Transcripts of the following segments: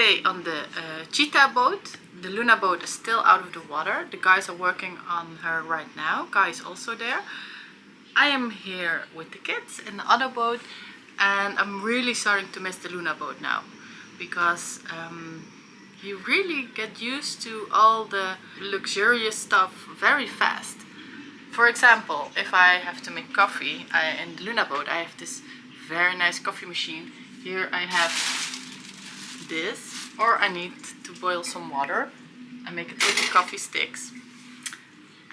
today on the cheetah boat. The Luna boat is still out of the water. The guys are working on her right now. Guy is also there. I am here with the kids in the other boat, and I'm really starting to miss the Luna boat now, because you really get used to all the luxurious stuff very fast. For example, if I have to make coffee in the Luna boat, I have this very nice coffee machine. Here I have this, or I need to boil some water and make it with the coffee sticks.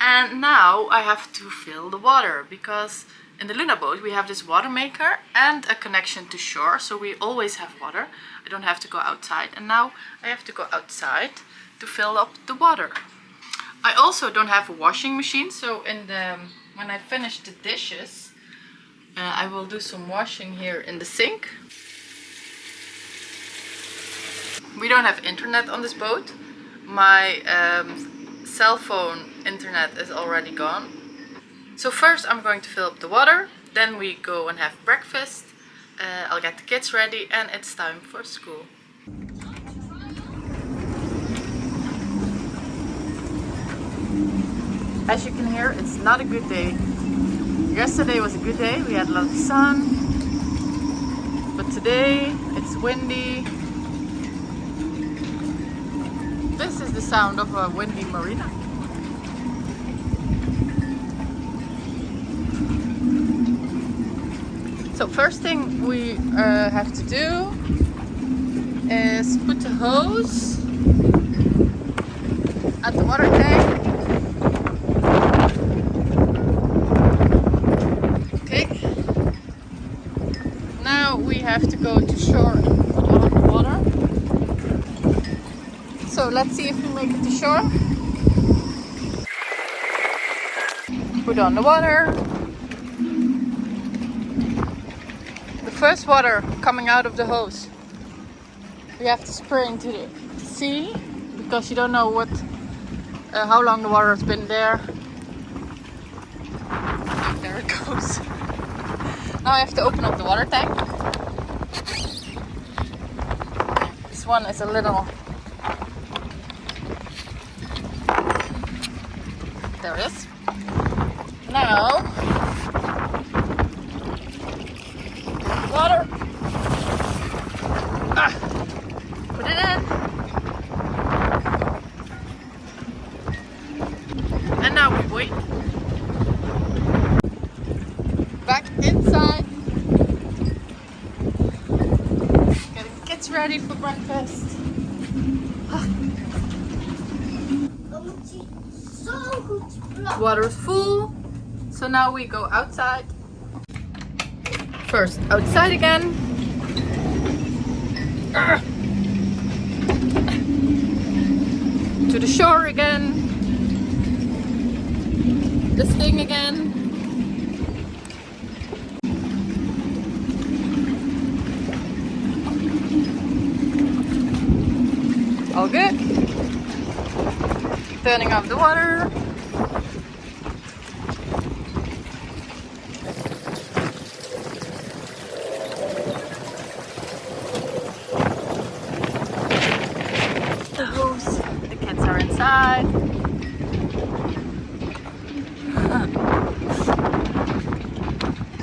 And now I have to fill the water, because in the Luna boat we have this water maker and a connection to shore, so we always have water. I don't have to go outside, and now I have to go outside to fill up the water. I also don't have a washing machine, so when I finish the dishes, I will do some washing here in the sink. We don't have internet on this boat. My cell phone internet is already gone. So first I'm going to fill up the water, then we go and have breakfast. I'll get the kids ready, and it's time for school. As you can hear, it's not a good day. Yesterday was a good day, we had a lot of sun, but today it's windy. This is the sound of a windy marina. So first thing we have to do is put the hose at the water tank. Okay. Now we have to go to shore and put on the water. So let's see if we make it to shore. Put on the water. The first water coming out of the hose, we have to spray into the sea, because you don't know how long the water has been there. There it goes. Now I have to open up the water tank. This one is a little... There it is. Now, water. Put it in. And now we wait. Back inside. Getting the kids ready for breakfast. Water is full, so now we go outside. First outside again. To the shore again. This thing again. All good. Turning off the water. The hose, the kids are inside.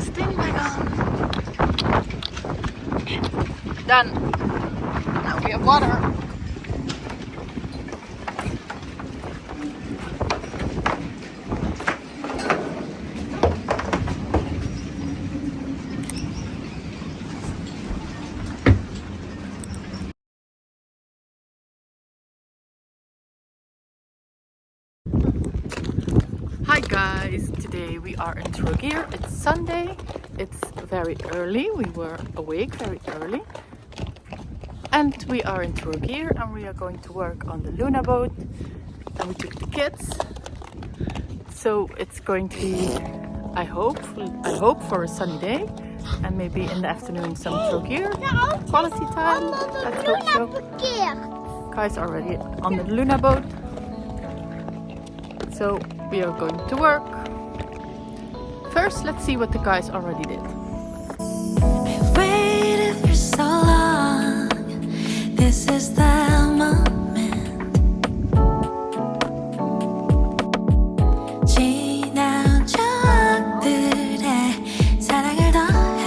Spin back on. Done. Now we have water. Hi guys, today we are in Trogear. It's Sunday, it's very early, we were awake very early. And we are in Trogear, and we are going to work on the Luna boat. And we took the kids. So it's going to be, I hope for a sunny day. And maybe in the afternoon some Trogear quality time. Let's hope so. Guys are already on the Luna boat. So we are going to work. First, let's see what the guys already did. I waited for so long. This This is the moment. 지난 추억들에 사랑을 더해.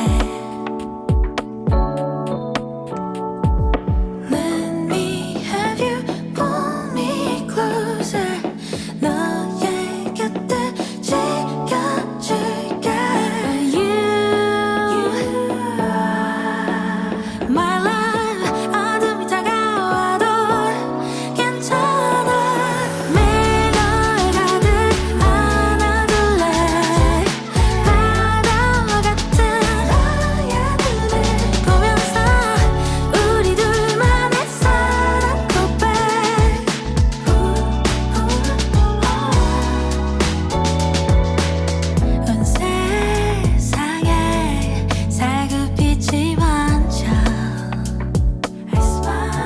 Let me have you pull me closer. 너의 곁에 지켜줄게. You, my love. 어둠이 다가와도 괜찮아. 매일 널 가득 안아둘래. 바다 같은 너의 눈을 보면서 우리 둘만의 사랑 고백. 온 세상에 살구빛이 번져. I smile.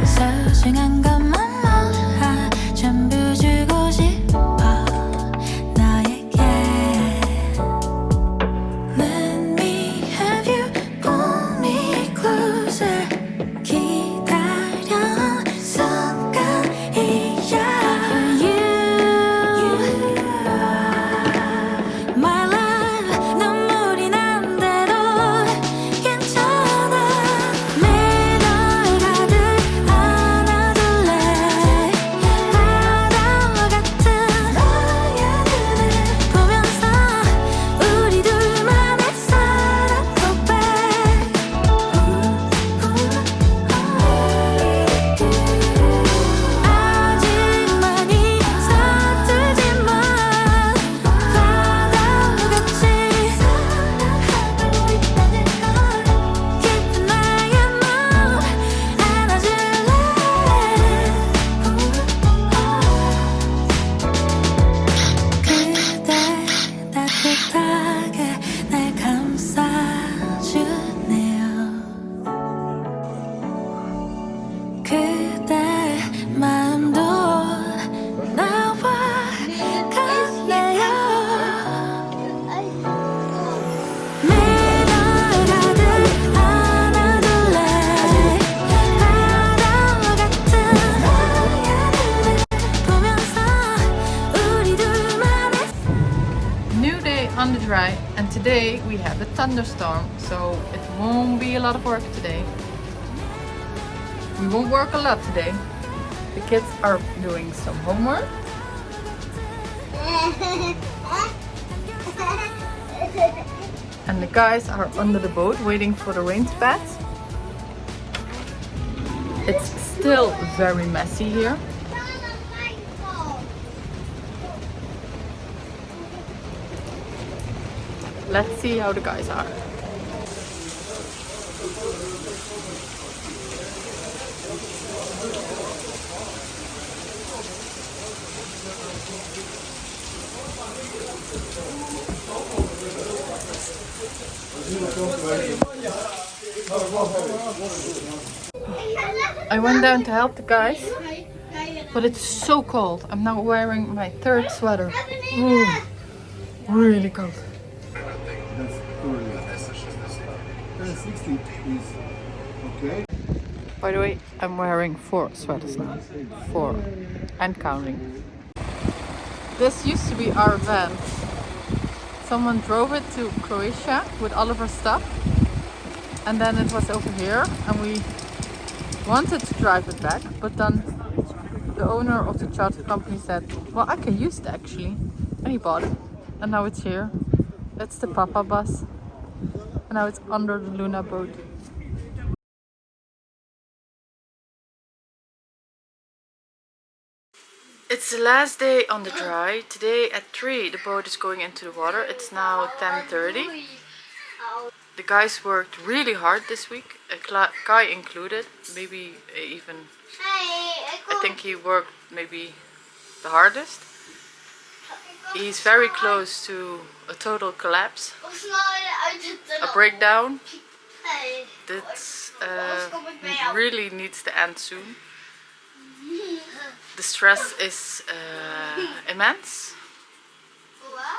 소중한 것만 몰라 전부 주고 싶어 너에게. Let me have you pull me closer. 기다려온 순간이야. You, my love. 눈물이 난대도 괜찮아. 매일 널 가득 안아둘래. 바다 같은 너의 눈을 보면서 우리 둘만의 사랑 고백. 아직 많이 서툴지만 바다같이 사랑하고 있다는 걸 깊은 나의 마음 안아줄래. 그대 따뜻하게 날 감싸주네요. 그대 마음도 나와 가네요. 매일 널 가득 안아둘래. 바다 같은 너의 눈을 보면서 우리 둘만의. New day on the dry, and today we have a thunderstorm, so it won't be a lot of work today. We won't work a lot today. The kids are doing some homework. And the guys are under the boat waiting for the rain to pass. It's still very messy here. Let's see how the guys are. I went down to help the guys, but it's so cold. I'm now wearing my third sweater. Ooh, really cold. That's 60 is okay. By the way, I'm wearing 4 sweaters now. 4. And counting. This used to be our van. Someone drove it to Croatia with all of our stuff. And then it was over here and we wanted to drive it back, but then the owner of the charter company said, well, I can use it actually. And he bought it. And now it's here. That's the Papa bus. And now it's under the Luna boat. It's the last day on the dry. Today at 3 the boat is going into the water. It's now 10:30. The guys worked really hard this week, Kai included. Maybe even, I think he worked maybe the hardest. He's very close to a total collapse, a breakdown. This really needs to end soon. The stress is immense.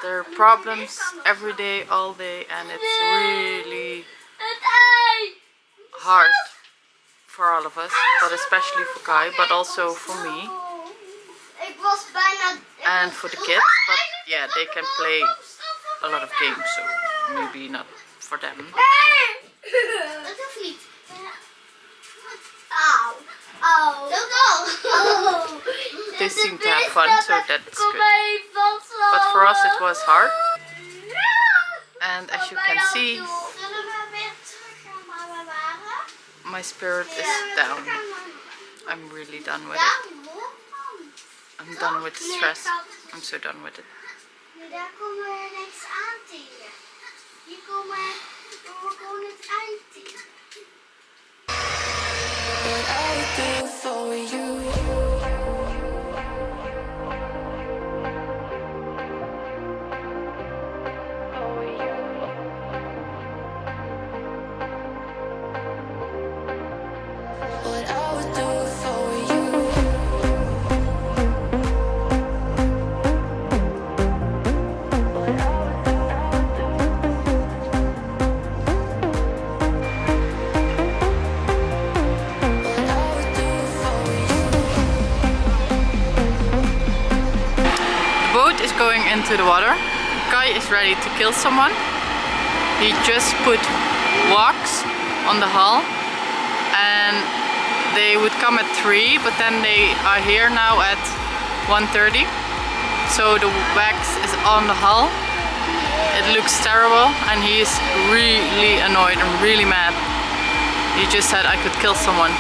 There are problems every day, all day, and it's really hard for all of us, but especially for Kai, but also for me and for the kids. But yeah, they can play a lot of games, so maybe not for them. They seem to have fun, so that's good. But for us it was hard. And as you can see, my spirit is down. I'm really done with it. I'm done with the stress. I'm so done with it. Daar komen we niks aantikken. Hier komen we gewoon het uittikken. What I would do for you. What I would do for you. Going into the water. Kai is ready to kill someone. He just put walks on the hull and they would come at 3, but then they are here now at 1:30. So the wax is on the hull. It looks terrible and he is really annoyed and really mad. He just said I could kill someone.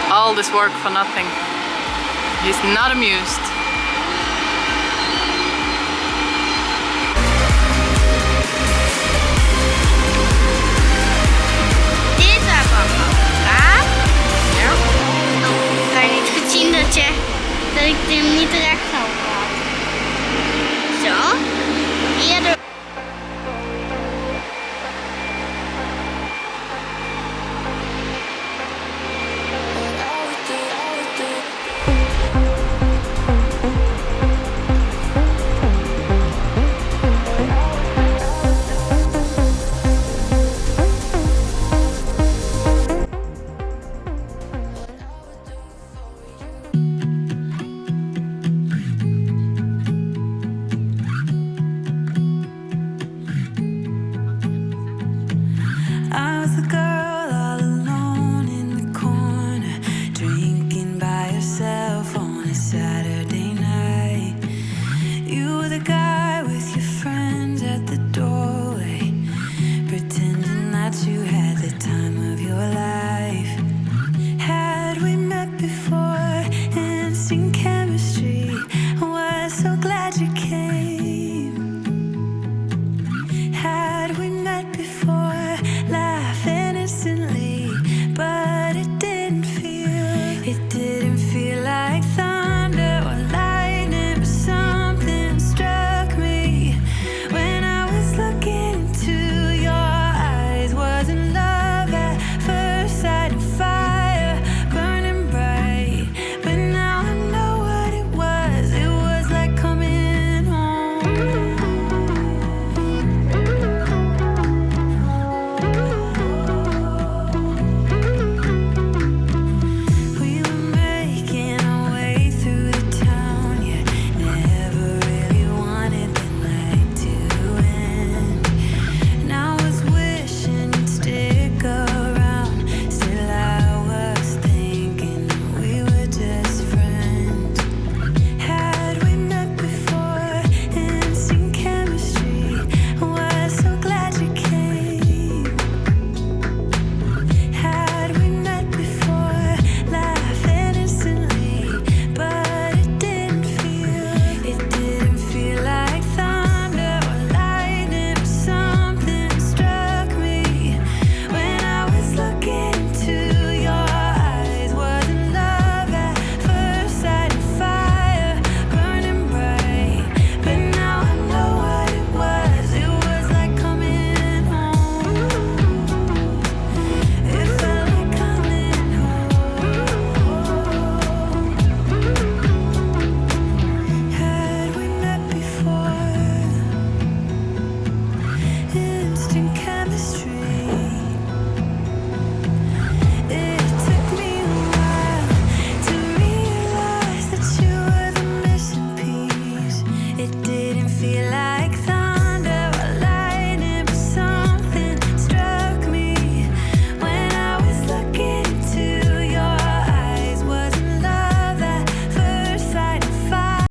All this work for nothing. He's not amused.